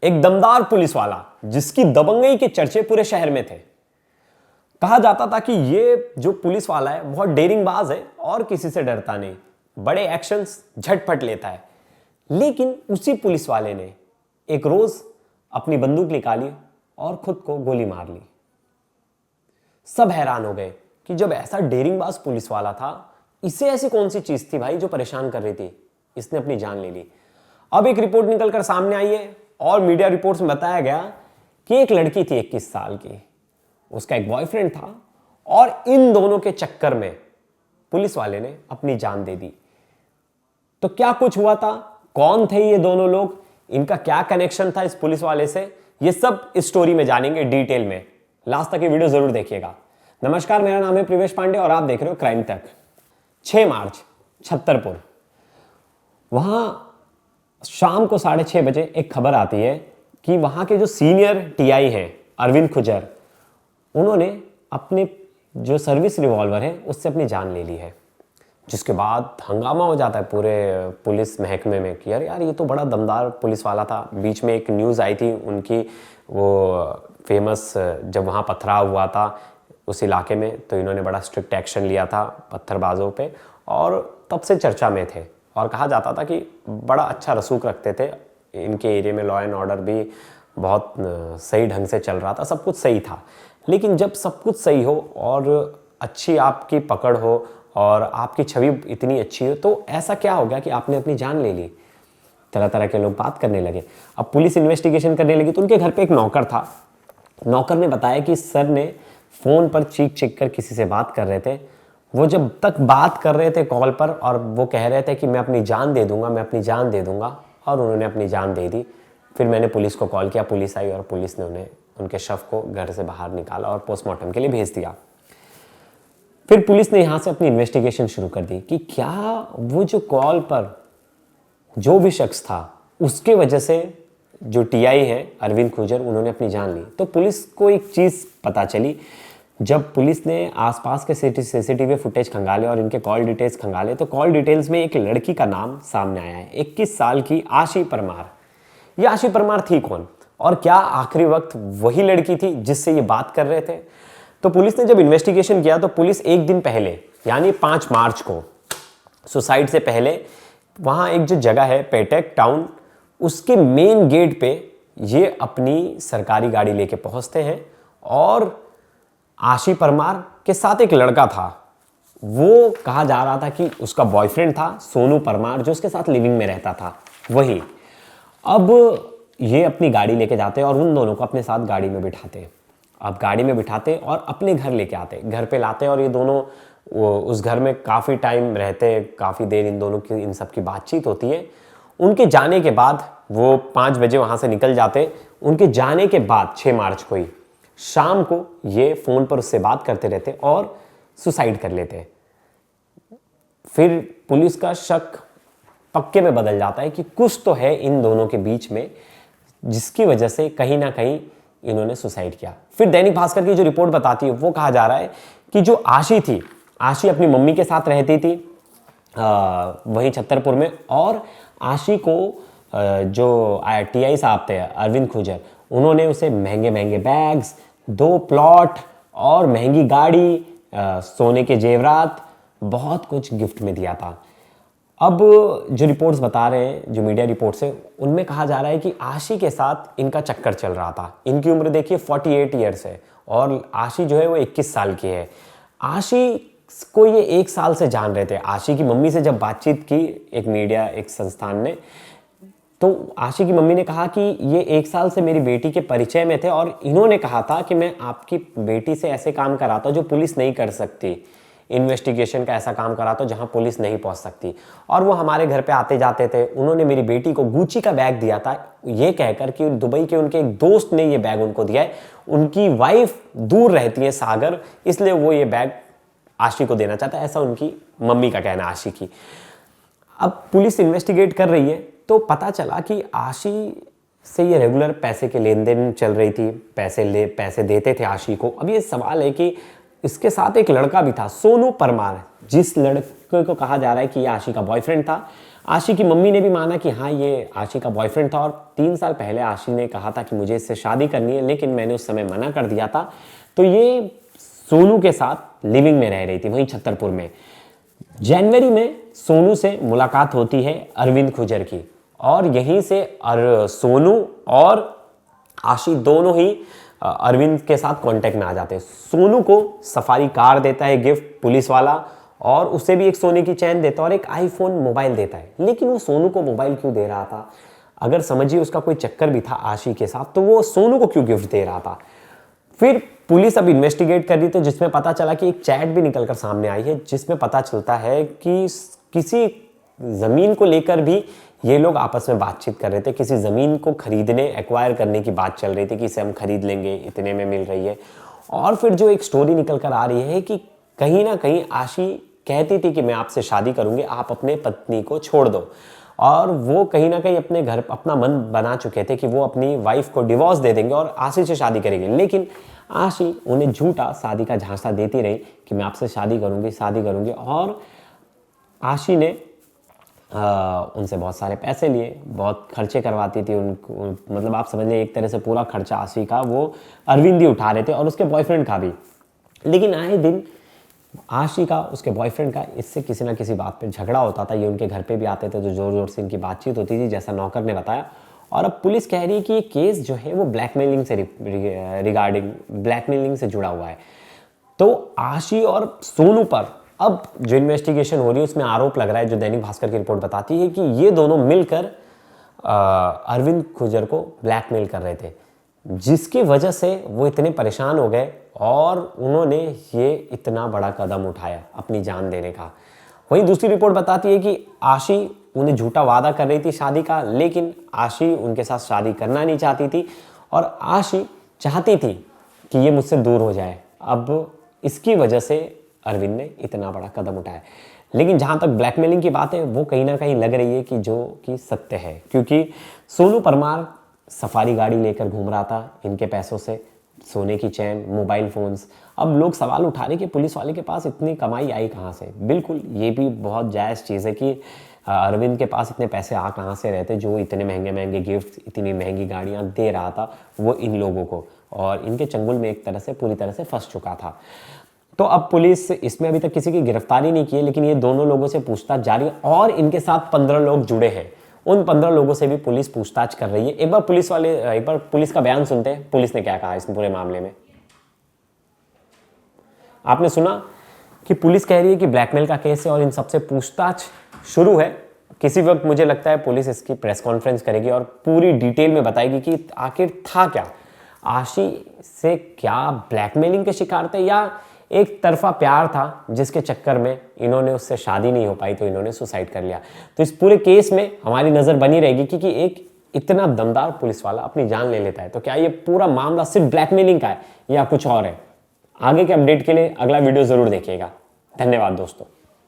एक दमदार पुलिस वाला जिसकी दबंगई के चर्चे पूरे शहर में थे। कहा जाता था कि ये जो पुलिस वाला है बहुत डेरिंगबाज है और किसी से डरता नहीं, बड़े एक्शंस झटपट लेता है। लेकिन उसी पुलिस वाले ने एक रोज अपनी बंदूक निकाली और खुद को गोली मार ली। सब हैरान हो गए कि जब ऐसा डेरिंगबाज पुलिस वाला था, इसे ऐसी कौन सी चीज थी भाई जो परेशान कर रही थी, इसने अपनी जान ले ली। अब एक रिपोर्ट निकलकर सामने आई है और मीडिया रिपोर्ट्स में बताया गया कि एक लड़की थी 21 साल की, उसका एक बॉयफ्रेंड था और इन दोनों के चक्कर में पुलिस वाले ने अपनी जान दे दी। तो क्या कुछ हुआ था, कौन थे ये दोनों लोग, इनका क्या कनेक्शन था इस पुलिस वाले से, ये सब इस स्टोरी में जानेंगे डिटेल में। लास्ट तक ये वीडियो जरूर देखिएगा। नमस्कार, मेरा नाम है प्रिवेश पांडे और आप देख रहे हो क्राइम तक। 6 मार्च छतरपुर, वहां शाम को 6:30 बजे एक खबर आती है कि वहां के जो सीनियर टीआई हैं अरविंद खुजर, उन्होंने अपने जो सर्विस रिवॉल्वर है उससे अपनी जान ले ली है। जिसके बाद हंगामा हो जाता है पूरे पुलिस महकमे में कि यार ये तो बड़ा दमदार पुलिस वाला था। बीच में एक न्यूज़ आई थी उनकी, वो फेमस, जब वहाँ पथराव हुआ था उस इलाके में तो इन्होंने बड़ा स्ट्रिक्ट एक्शन लिया था पत्थरबाजों पे और तब से चर्चा में थे और कहा जाता था कि बड़ा अच्छा रसूख रखते थे। इनके एरिया में लॉ एंड ऑर्डर भी बहुत सही ढंग से चल रहा था, सब कुछ सही था। लेकिन जब सब कुछ सही हो और अच्छी आपकी पकड़ हो और आपकी छवि इतनी अच्छी हो तो ऐसा क्या हो गया कि आपने अपनी जान ले ली। तरह तरह के लोग बात करने लगे। अब पुलिस इन्वेस्टिगेशन करने लगी तो उनके घर पे एक नौकर था। नौकर ने बताया कि सर ने फ़ोन पर चीख कर किसी से बात कर रहे थे। वो जब तक बात कर रहे थे कॉल पर और वो कह रहे थे कि मैं अपनी जान दे दूंगा, मैं अपनी जान दे दूंगा, और उन्होंने अपनी जान दे दी। फिर मैंने पुलिस को कॉल किया, पुलिस आई और पुलिस ने उन्हें उनके शव को घर से बाहर निकाला और पोस्टमार्टम के लिए भेज दिया। फिर पुलिस ने यहाँ से अपनी इन्वेस्टिगेशन शुरू कर दी कि क्या वो जो कॉल पर जो भी शख्स था उसके वजह से जो टीआई है अरविंद खुजर, उन्होंने अपनी जान ली। तो पुलिस को एक चीज़ पता चली, जब पुलिस ने आसपास के सीसीटीवी फुटेज खंगाले और इनके कॉल डिटेल्स खंगाले तो कॉल डिटेल्स में एक लड़की का नाम सामने आया है, 21 साल की आशी परमार। ये आशी परमार थी कौन और क्या आखिरी वक्त वही लड़की थी जिससे ये बात कर रहे थे? तो पुलिस ने जब इन्वेस्टिगेशन किया तो पुलिस एक दिन पहले यानी 5 मार्च को, सुसाइड से पहले, वहाँ एक जो जगह है पेटेक टाउन, उसके मेन गेट पे ये अपनी सरकारी गाड़ी लेके पहुँचते हैं और आशी परमार के साथ एक लड़का था। वो कहा जा रहा था कि उसका बॉयफ्रेंड था सोनू परमार, जो उसके साथ लिविंग में रहता था वही। अब ये अपनी गाड़ी लेके जाते और उन दोनों को अपने साथ गाड़ी में बिठाते। अब गाड़ी में बिठाते और अपने घर लेके आते, घर पे लाते और ये दोनों उस घर में काफ़ी टाइम रहते, काफ़ी देर इन दोनों की इन सब की बातचीत होती है। उनके जाने के बाद वो 5 बजे वहाँ से निकल जाते। उनके जाने के बाद 6 मार्च को ही शाम को ये फ़ोन पर उससे बात करते रहते और सुसाइड कर लेते। फिर पुलिस का शक पक्के में बदल जाता है कि कुछ तो है इन दोनों के बीच में जिसकी वजह से कहीं ना कहीं इन्होंने सुसाइड किया। फिर दैनिक भास्कर की जो रिपोर्ट बताती है वो कहा जा रहा है कि जो आशी थी, आशी अपनी मम्मी के साथ रहती थी वहीं छतरपुर में, और आशी को जो टीआई साहब थे अरविंद खुजर, उन्होंने उसे महंगे महंगे बैग्स, 2 प्लॉट और महंगी गाड़ी, सोने के जेवरात, बहुत कुछ गिफ्ट में दिया था। अब जो रिपोर्ट्स बता रहे हैं, जो मीडिया रिपोर्ट्स है, उनमें कहा जा रहा है कि आशी के साथ इनका चक्कर चल रहा था। इनकी उम्र देखिए 48 ईयर्स है और आशी जो है वो 21 साल की है। आशी को ये 1 साल से जान रहे थे। आशी की मम्मी से जब बातचीत की एक मीडिया, एक संस्थान ने, तो आशी की मम्मी ने कहा कि ये 1 साल से मेरी बेटी के परिचय में थे और इन्होंने कहा था कि मैं आपकी बेटी से ऐसे काम कराता हूं जो पुलिस नहीं कर सकती, इन्वेस्टिगेशन का ऐसा काम कराता हूं जहां पुलिस नहीं पहुंच सकती। और वो हमारे घर पे आते जाते थे। उन्होंने मेरी बेटी को गुची का बैग दिया था, ये कहकर कि दुबई के उनके एक दोस्त ने ये बैग उनको दिया है। उनकी वाइफ दूर रहती है सागर, इसलिए वो ये बैग आशी को देना चाहता है, ऐसा उनकी मम्मी का कहना, आशी की। अब पुलिस इन्वेस्टिगेट कर रही है तो पता चला कि आशी से ये रेगुलर पैसे के लेन देन चल रही थी, पैसे देते थे आशी को। अब ये सवाल है कि इसके साथ एक लड़का भी था, सोनू परमार, जिस लड़के को कहा जा रहा है कि ये आशी का बॉयफ्रेंड था। आशी की मम्मी ने भी माना कि हाँ ये आशी का बॉयफ्रेंड था और 3 साल पहले आशी ने कहा था कि मुझे इससे शादी करनी है, लेकिन मैंने उस समय मना कर दिया था। तो ये सोनू के साथ लिविंग में रह रही थी वहीं छतरपुर में। जनवरी में सोनू से मुलाकात होती है अरविंद खुजर की, और यहीं से सोनू और आशी दोनों ही अरविंद के साथ कांटेक्ट में आ जाते हैं। सोनू को सफारी कार देता है गिफ्ट पुलिस वाला, और उसे भी एक सोने की चैन देता है और एक आईफोन मोबाइल देता है। लेकिन वो सोनू को मोबाइल क्यों दे रहा था? अगर समझिए उसका कोई चक्कर भी था आशी के साथ, तो वो सोनू को क्यों गिफ्ट दे रहा था? फिर पुलिस अब इन्वेस्टिगेट कर रही थी, जिसमें पता चला कि एक चैट भी निकलकर सामने आई है, जिसमें पता चलता है कि किसी जमीन को लेकर भी ये लोग आपस में बातचीत कर रहे थे। किसी जमीन को खरीदने, एक्वायर करने की बात चल रही थी कि इसे हम खरीद लेंगे, इतने में मिल रही है। और फिर जो एक स्टोरी निकल कर आ रही है कि कहीं ना कहीं आशी कहती थी कि मैं आपसे शादी करूंगी, आप अपने पत्नी को छोड़ दो। और वो कहीं ना कहीं अपने घर अपना मन बना चुके थे कि वो अपनी वाइफ को डिवोर्स दे देंगे और आशी से शादी करेंगे। लेकिन आशी उन्हें झूठा शादी का झांसा देती रही कि मैं आपसे शादी करूंगी। और आशी ने उनसे बहुत सारे पैसे लिए, बहुत खर्चे करवाती थी उनको। मतलब आप समझ लें एक तरह से पूरा खर्चा आशी का वो अरविंद ही उठा रहे थे, और उसके बॉयफ्रेंड का भी। लेकिन आए दिन आशी का, उसके बॉयफ्रेंड का इससे किसी ना किसी बात पे झगड़ा होता था। ये उनके घर पे भी आते थे तो जोर जोर से इनकी बातचीत होती थी, जैसा नौकर ने बताया। और अब पुलिस कह रही है कि ये केस जो है वो ब्लैकमेलिंग से रिगार्डिंग ब्लैकमेलिंग से जुड़ा हुआ है। तो आशी और सोनू पर अब जो इन्वेस्टिगेशन हो रही है उसमें आरोप लग रहा है, जो दैनिक भास्कर की रिपोर्ट बताती है कि ये दोनों मिलकर अरविंद खुजर को ब्लैकमेल कर रहे थे, जिसकी वजह से वो इतने परेशान हो गए और उन्होंने ये इतना बड़ा कदम उठाया अपनी जान देने का। वहीं दूसरी रिपोर्ट बताती है कि आशी उन्हें झूठा वादा कर रही थी शादी का, लेकिन आशी उनके साथ शादी करना नहीं चाहती थी और आशी चाहती थी कि ये मुझसे दूर हो जाए। अब इसकी वजह से अरविंद ने इतना बड़ा कदम उठाया। लेकिन जहां तक ब्लैकमेलिंग की बात है वो कहीं ना कहीं लग रही है कि जो कि सत्य है, क्योंकि सोनू परमार सफारी गाड़ी लेकर घूम रहा था इनके पैसों से, सोने की चैन, मोबाइल फोन्स। अब लोग सवाल उठा रहे कि पुलिस वाले के पास इतनी कमाई आई कहाँ से। बिल्कुल ये भी बहुत जायज़ चीज़ है कि अरविंद के पास इतने पैसे आ कहाँ से रहते जो इतने महंगे महंगे गिफ्ट, इतनी महंगी गाड़ियाँ दे रहा था वो इन लोगों को, और इनके चंगुल में एक तरह से पूरी तरह से फंस चुका था। तो अब पुलिस इसमें अभी तक किसी की गिरफ्तारी नहीं की है, लेकिन ये दोनों लोगों से पूछताछ जारी है और इनके साथ 15 लोग जुड़े हैं। उन 15 लोगों से भी पुलिस पूछताछ कर रही है। एक बार पुलिस का बयान सुनते हैं, पुलिस ने क्या कहा इस पूरे मामले में। आपने सुना कि पुलिस कह रही है कि ब्लैकमेल का केस है और इन सबसे पूछताछ शुरू है। किसी वक्त मुझे लगता है पुलिस इसकी प्रेस कॉन्फ्रेंस करेगी और पूरी डिटेल में बताएगी कि आखिर था क्या, आशी से क्या ब्लैकमेलिंग के शिकार थे या एक तरफा प्यार था जिसके चक्कर में इन्होंने उससे शादी नहीं हो पाई तो इन्होंने सुसाइड कर लिया। तो इस पूरे केस में हमारी नजर बनी रहेगी क्योंकि एक इतना दमदार पुलिस वाला अपनी जान ले लेता है, तो क्या ये पूरा मामला सिर्फ ब्लैकमेलिंग का है या कुछ और है? आगे के अपडेट के लिए अगला वीडियो जरूर देखिएगा। धन्यवाद दोस्तों।